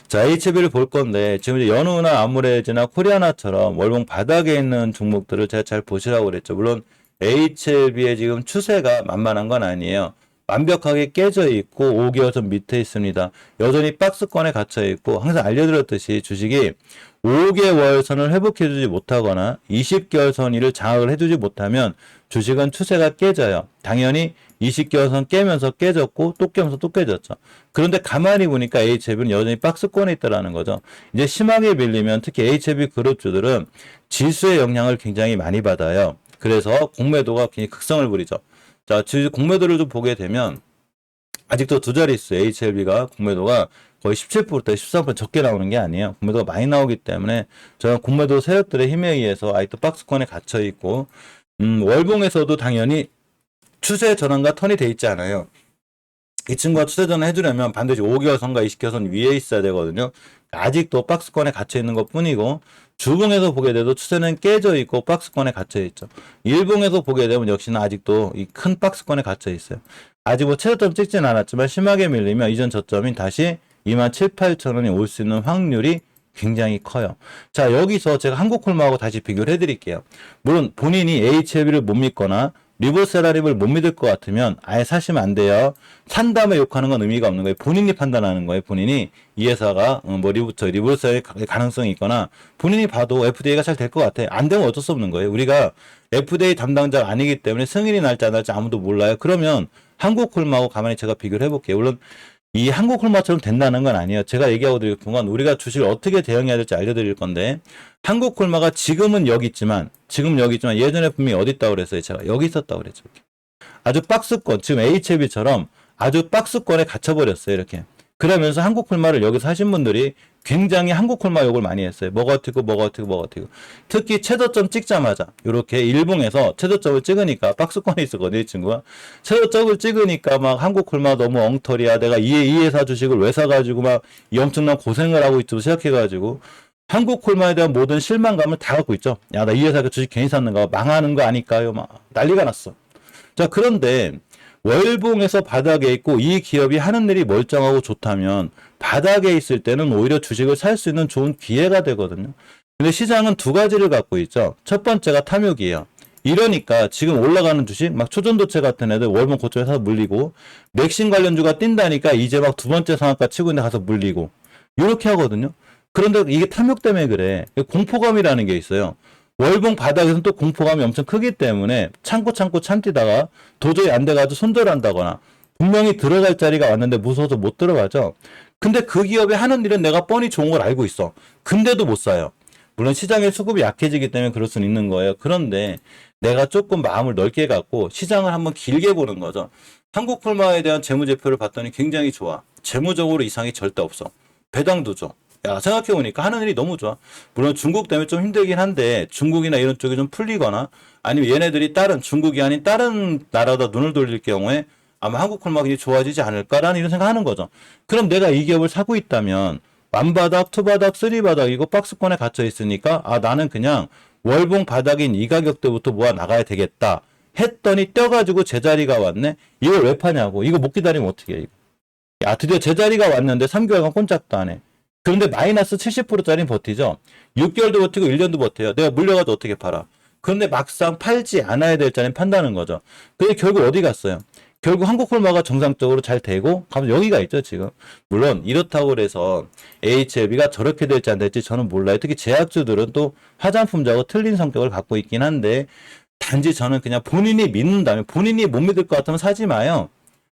자, HB를 볼 건데, 지금 이제 연우나 아무래지나 코리아나처럼 월봉 바닥에 있는 종목들을 제가 잘 보시라고 그랬죠. 물론 HLB의 지금 추세가 만만한 건 아니에요. 완벽하게 깨져 있고 5개월선 밑에 있습니다. 여전히 박스권에 갇혀 있고 항상 알려드렸듯이 주식이 5개월선을 회복해주지 못하거나 20개월선 을 장악을 해주지 못하면 주식은 추세가 깨져요. 당연히 20개월선 깨면서 깨졌고 또 깨면서 또 깨졌죠. 그런데 가만히 보니까 HLB는 여전히 박스권에 있다라는 거죠. 이제 심하게 밀리면 특히 HLB 그룹주들은 지수의 영향을 굉장히 많이 받아요. 그래서 공매도가 굉장히 극성을 부리죠. 자, 공매도를 좀 보게 되면 아직도 두 자릿수 HLB가 공매도가 거의 17%대 13% 적게 나오는 게 아니에요. 공매도가 많이 나오기 때문에 저는 공매도 세력들의 힘에 의해서 아직도 박스권에 갇혀 있고 월봉에서도 당연히 추세 전환과 턴이 돼 있지 않아요. 이 친구가 추세 전환 해주려면 반드시 5개월선과 20개월선 위에 있어야 되거든요. 아직도 박스권에 갇혀 있는 것 뿐이고 주봉에서 보게 돼도 추세는 깨져 있고 박스권에 갇혀 있죠. 일봉에서 보게 되면 역시나 아직도 이 큰 박스권에 갇혀 있어요. 아직 뭐 최저점 찍진 않았지만 심하게 밀리면 이전 저점인 다시 27,800원이 올 수 있는 확률이 굉장히 커요. 자, 여기서 제가 한국콜마하고 다시 비교를 해드릴게요. 물론 본인이 HLB를 못 믿거나 리버세라림을 못 믿을 것 같으면 아예 사시면 안 돼요. 산 다음에 욕하는 건 의미가 없는 거예요. 본인이 판단하는 거예요. 본인이 이 회사가 리버세라릴 가능성이 있거나 본인이 봐도 FDA가 잘 될 것 같아. 안 되면 어쩔 수 없는 거예요. 우리가 FDA 담당자가 아니기 때문에 승인이 날지 안 날지 아무도 몰라요. 그러면 한국콜마하고 가만히 제가 비교를 해볼게요. 물론 이 한국콜마처럼 된다는 건 아니에요. 제가 얘기하고 드릴 동안 우리가 주식을 어떻게 대응해야 될지 알려드릴 건데 한국콜마가 지금은 여기 있지만 예전에 분명히 어디 있다고 그랬어요. 제가 여기 있었다고 그랬죠. 아주 박스권, 지금 HLB처럼 아주 박스권에 갇혀버렸어요. 이렇게. 그러면서 한국콜마를 여기서 하신 분들이 굉장히 한국콜마 욕을 많이 했어요. 뭐가 어떻고. 특히 최저점 찍자마자 이렇게 일봉에서 최저점을 찍으니까 박스권에 있었거든요. 이 친구가. 최저점을 찍으니까 막 한국콜마 너무 엉터리야. 내가 이 회사 주식을 왜 사가지고 막 이 엄청난 고생을 하고 있죠. 생각해가지고 한국콜마에 대한 모든 실망감을 다 갖고 있죠. 야, 나 이 회사 주식 괜히 샀는가? 망하는 거 아닐까요? 막 난리가 났어. 자, 그런데 월봉에서 바닥에 있고 이 기업이 하는 일이 멀쩡하고 좋다면 바닥에 있을 때는 오히려 주식을 살 수 있는 좋은 기회가 되거든요. 근데 시장은 두 가지를 갖고 있죠. 첫 번째가 탐욕이에요. 이러니까 지금 올라가는 주식 막 초전도체 같은 애들 월봉 고점에서 물리고 맥신 관련주가 뛴다니까 이제 막 두 번째 상한가 치고 있는데 가서 물리고 이렇게 하거든요. 그런데 이게 탐욕 때문에 그래. 공포감이라는 게 있어요. 월봉 바닥에서는 또 공포감이 엄청 크기 때문에 참고 참다가 도저히 안 돼가지고 손절한다거나 분명히 들어갈 자리가 왔는데 무서워서 못 들어가죠. 근데 그 기업이 하는 일은 내가 뻔히 좋은 걸 알고 있어. 근데도 못 사요. 물론 시장의 수급이 약해지기 때문에 그럴 수는 있는 거예요. 그런데 내가 조금 마음을 넓게 갖고 시장을 한번 길게 보는 거죠. 한국콜마에 대한 재무제표를 봤더니 굉장히 좋아. 재무적으로 이상이 절대 없어. 배당도 줘. 야, 생각해보니까 하는 일이 너무 좋아. 물론 중국 때문에 좀 힘들긴 한데 중국이나 이런 쪽이 좀 풀리거나 아니면 얘네들이 중국이 아닌 다른 나라다 눈을 돌릴 경우에 아마 한국콜마가 좋아지지 않을까라는 이런 생각하는 거죠. 그럼 내가 이 기업을 사고 있다면 완바닥, 투바닥, 쓰리바닥 이거 박스권에 갇혀 있으니까 나는 그냥 월봉 바닥인 이 가격대부터 모아 나가야 되겠다 했더니 떼가지고 제자리가 왔네. 이걸 왜 파냐고. 이거 못 기다리면 어떻게 해. 야, 드디어 제자리가 왔는데 3개월간 꼼짝도 안 해. 그런데 마이너스 70%짜리는 버티죠. 6개월도 버티고 1년도 버텨요. 내가 물려가지고 어떻게 팔아. 그런데 막상 팔지 않아야 될 자리는 판다는 거죠. 근데 결국 어디 갔어요? 결국 한국콜마가 정상적으로 잘 되고 가면 여기가 있죠 지금. 물론 이렇다고 해서 HLB가 저렇게 될지 안 될지 저는 몰라요. 특히 제약주들은 또 화장품자고 틀린 성격을 갖고 있긴 한데 단지 저는 그냥 본인이 믿는다면 본인이 못 믿을 것 같으면 사지 마요.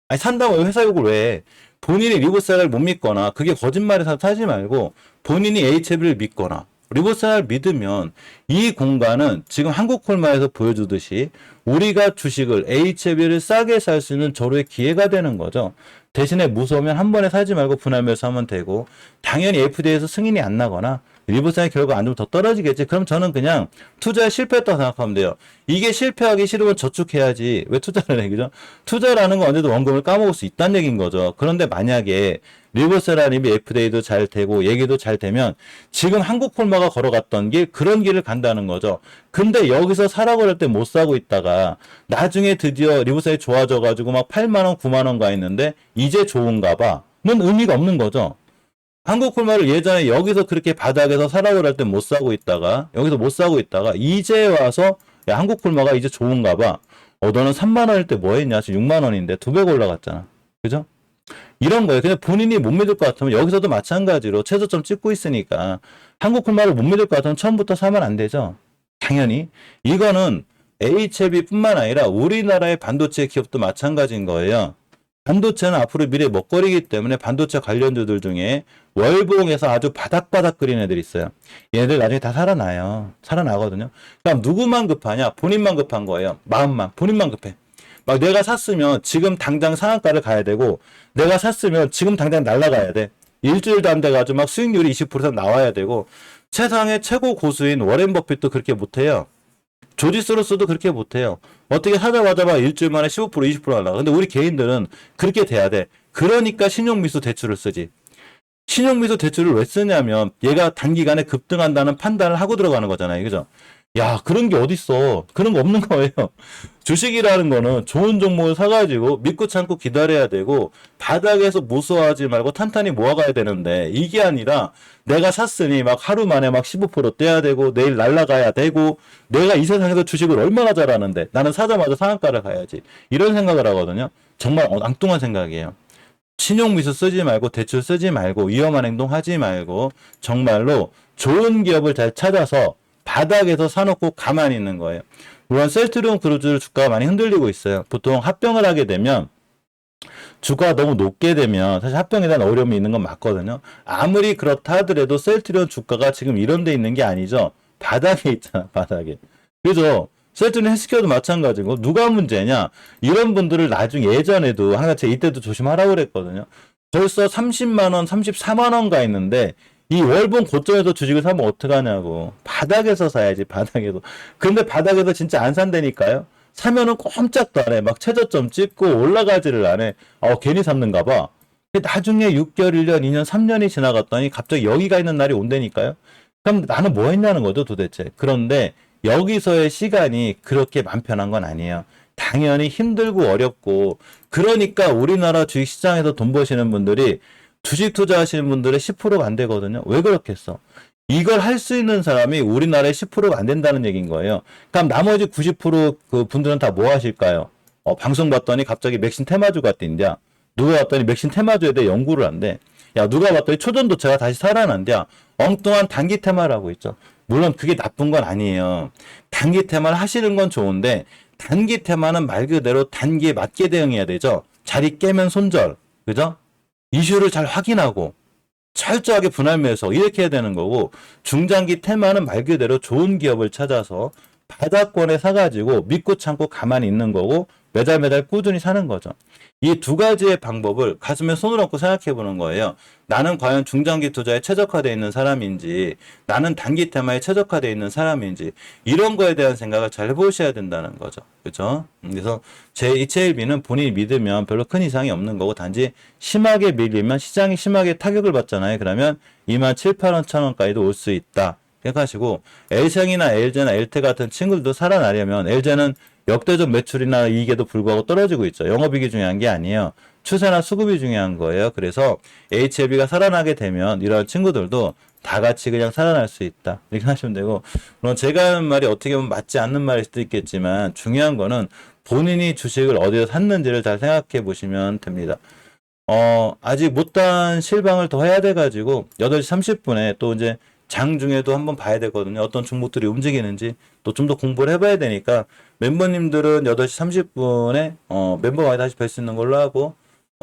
아니 산다고 회사 욕을 왜 해. 본인이 리버세라를 못 믿거나 그게 거짓말해서 사지 말고 본인이 HLB를 믿거나 리버세라를 믿으면 이 공간은 지금 한국콜마에서 보여주듯이 우리가 주식을 HLB를 싸게 살 수 있는 절호의 기회가 되는 거죠. 대신에 무서우면 한 번에 사지 말고 분할매수 하면 되고 당연히 FDA에서 승인이 안 나거나 리버세라의 결과가 안 좋으면 더 떨어지겠지. 그럼 저는 그냥 투자에 실패했다고 생각하면 돼요. 이게 실패하기 싫으면 저축해야지. 왜 투자를 해, 그죠? 투자라는 건 언제든 원금을 까먹을 수 있다는 얘기인 거죠. 그런데 만약에 리버세라님이 FDA도 잘 되고 얘기도 잘 되면 지금 한국콜마가 걸어갔던 길 그런 길을 간다는 거죠. 근데 여기서 사라고 할 때 못 사고 있다가 나중에 드디어 리버세라이 좋아져가지고 막 8만원 9만원 가 있는데 이제 좋은가 봐는 의미가 없는 거죠. 한국 콜마를 예전에 여기서 그렇게 바닥에서 사라고 할 때 못 사고 있다가 여기서 못 사고 있다가 이제 와서 야 한국 콜마가 이제 좋은가 봐. 너는 3만 원일 때 뭐 했냐? 지금 6만 원인데 2배 올라갔잖아. 그죠? 이런 거예요. 그냥 본인이 못 믿을 것 같으면 여기서도 마찬가지로 최저점 찍고 있으니까 한국 콜마를 못 믿을 것 같으면 처음부터 사면 안 되죠. 당연히. 이거는 HLB뿐만 아니라 우리나라의 반도체 기업도 마찬가지인 거예요. 반도체는 앞으로 미래 먹거리이기 때문에 반도체 관련주들 중에 월봉에서 아주 바닥바닥 끓이는 애들이 있어요. 얘네들 나중에 다 살아나요. 살아나거든요. 그럼 누구만 급하냐? 본인만 급한 거예요. 마음만. 본인만 급해. 막 내가 샀으면 지금 당장 상한가를 가야 되고 내가 샀으면 지금 당장 날아가야 돼. 일주일도 안 돼가지고 막 수익률이 20% 나와야 되고 세상의 최고 고수인 워렌 버핏도 그렇게 못해요. 조지 소로스도 그렇게 못해요. 어떻게 사자마자 막 일주일 만에 15% 20% 날라가. 근데 우리 개인들은 그렇게 돼야 돼. 그러니까 신용미수 대출을 쓰지. 신용미수 대출을 왜 쓰냐면 얘가 단기간에 급등한다는 판단을 하고 들어가는 거잖아요. 그죠? 야, 그런 게 어딨어. 그런 거 없는 거예요. 주식이라는 거는 좋은 종목을 사가지고 믿고 참고 기다려야 되고 바닥에서 무서워하지 말고 탄탄히 모아가야 되는데 이게 아니라 내가 샀으니 막 하루 만에 막 15% 떼야 되고 내일 날라가야 되고 내가 이 세상에서 주식을 얼마나 잘하는데 나는 사자마자 상한가를 가야지. 이런 생각을 하거든요. 정말 엉뚱한 생각이에요. 신용미수 쓰지 말고 대출 쓰지 말고 위험한 행동 하지 말고 정말로 좋은 기업을 잘 찾아서 바닥에서 사놓고 가만히 있는 거예요. 물론 셀트리온 크루즈 주가가 많이 흔들리고 있어요. 보통 합병을 하게 되면 주가가 너무 높게 되면 사실 합병에 대한 어려움이 있는 건 맞거든요. 아무리 그렇다 하더라도 셀트리온 주가가 지금 이런 데 있는 게 아니죠. 바닥에 있잖아, 바닥에. 그죠? 셀트리온 헬스케어도 마찬가지고 누가 문제냐? 이런 분들을 나중에 예전에도 항상 제가 이때도 조심하라고 그랬거든요. 벌써 30만 원, 34만 원 가 있는데 이 월봉 고점에서 주식을 사면 어떡하냐고. 바닥에서 사야지, 바닥에서. 근데 바닥에서 진짜 안 산다니까요? 사면은 꼼짝도 안 해. 막 최저점 찍고 올라가지를 안 해. 괜히 샀는가 봐. 근데 나중에 6개월, 1년, 2년, 3년이 지나갔더니 갑자기 여기가 있는 날이 온다니까요? 그럼 나는 뭐 했냐는 거죠, 도대체. 그런데 여기서의 시간이 그렇게 맘 편한 건 아니에요. 당연히 힘들고 어렵고, 그러니까 우리나라 주식시장에서 돈 버시는 분들이 주식 투자하시는 분들의 10%가 안 되거든요. 왜 그렇겠어? 이걸 할 수 있는 사람이 우리나라의 10%가 안 된다는 얘기인 거예요. 그럼 나머지 90%그 분들은 다 뭐 하실까요? 방송 봤더니 갑자기 맥신 테마주가 뛴냐? 누가 봤더니 맥신 테마주에 대해 연구를 한대. 야, 누가 봤더니 초전도체가 다시 살아난대. 엉뚱한 단기 테마를 하고 있죠. 물론 그게 나쁜 건 아니에요. 단기 테마를 하시는 건 좋은데 단기 테마는 말 그대로 단기에 맞게 대응해야 되죠. 자리 깨면 손절. 그죠? 이슈를 잘 확인하고 철저하게 분할매서 이렇게 해야 되는 거고 중장기 테마는 말 그대로 좋은 기업을 찾아서 바닥권에 사가지고 믿고 참고 가만히 있는 거고 매달 매달 꾸준히 사는 거죠. 이 두 가지의 방법을 가슴에 손을 얹고 생각해 보는 거예요. 나는 과연 중장기 투자에 최적화되어 있는 사람인지 나는 단기 테마에 최적화되어 있는 사람인지 이런 거에 대한 생각을 잘 해보셔야 된다는 거죠. 그렇죠? 그래서 제 HLB는 본인이 믿으면 별로 큰 이상이 없는 거고 단지 심하게 밀리면 시장이 심하게 타격을 받잖아요. 그러면 2만 7, 8원, 1,000원까지도 올 수 있다. 생각하시고 엘생이나 엘제나 엘테 같은 친구들도 살아나려면 엘제는 역대적 매출이나 이익에도 불구하고 떨어지고 있죠. 영업이익이 중요한 게 아니에요. 추세나 수급이 중요한 거예요. 그래서 HLB가 살아나게 되면 이런 친구들도 다 같이 그냥 살아날 수 있다. 이렇게 하시면 되고 물론 제가 하는 말이 어떻게 보면 맞지 않는 말일 수도 있겠지만 중요한 거는 본인이 주식을 어디서 샀는지를 잘 생각해 보시면 됩니다. 아직 못단 실방을 더 해야 돼가지고 8시 30분에 또 이제 장중에도 한번 봐야 되거든요. 어떤 종목들이 움직이는지 또 좀 더 공부를 해봐야 되니까 멤버님들은 8시 30분에 멤버가 다시 뵐 수 있는 걸로 하고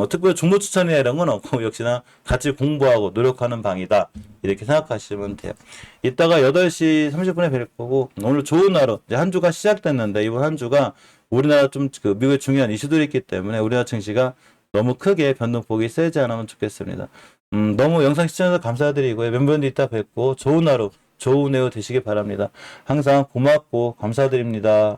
특별히 종목 추천이나 이런 건 없고 역시나 같이 공부하고 노력하는 방이다. 이렇게 생각하시면 돼요. 이따가 8시 30분에 뵐 거고 오늘 좋은 하루 이제 한 주가 시작됐는데 이번 한 주가 우리나라 좀 그 미국의 중요한 이슈들이 있기 때문에 우리나라 증시가 너무 크게 변동폭이 세지 않으면 좋겠습니다. 너무 영상 시청해주셔서 감사드리고요. 멤버분들 이따 뵙고 좋은 하루, 좋은 오후 되시길 바랍니다. 항상 고맙고 감사드립니다.